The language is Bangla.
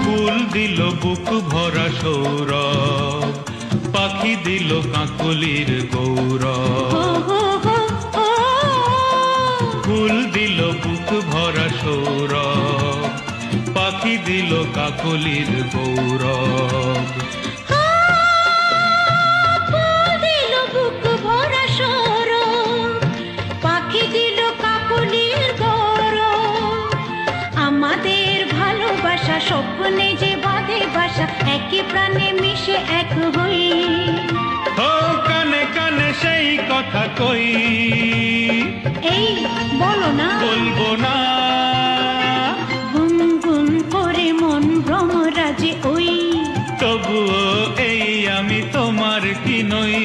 ফুল দিল বুক ভরা সৌরভ, পাখি দিল কাকলির গৌরব। ফুল দিল বুক ভরা সৌরভ, পাখি দিল কাকলির গৌরব। স্বপ্নে যে বাঁধে বাসা, একই প্রাণে মিশে এক হই। ও কানে কানে সেই কথা কই, এই বলো না, বলবো না। গুনগুন করে মন ভ্রমরাজে ওই, তবুও এই আমি তোমার কি নই।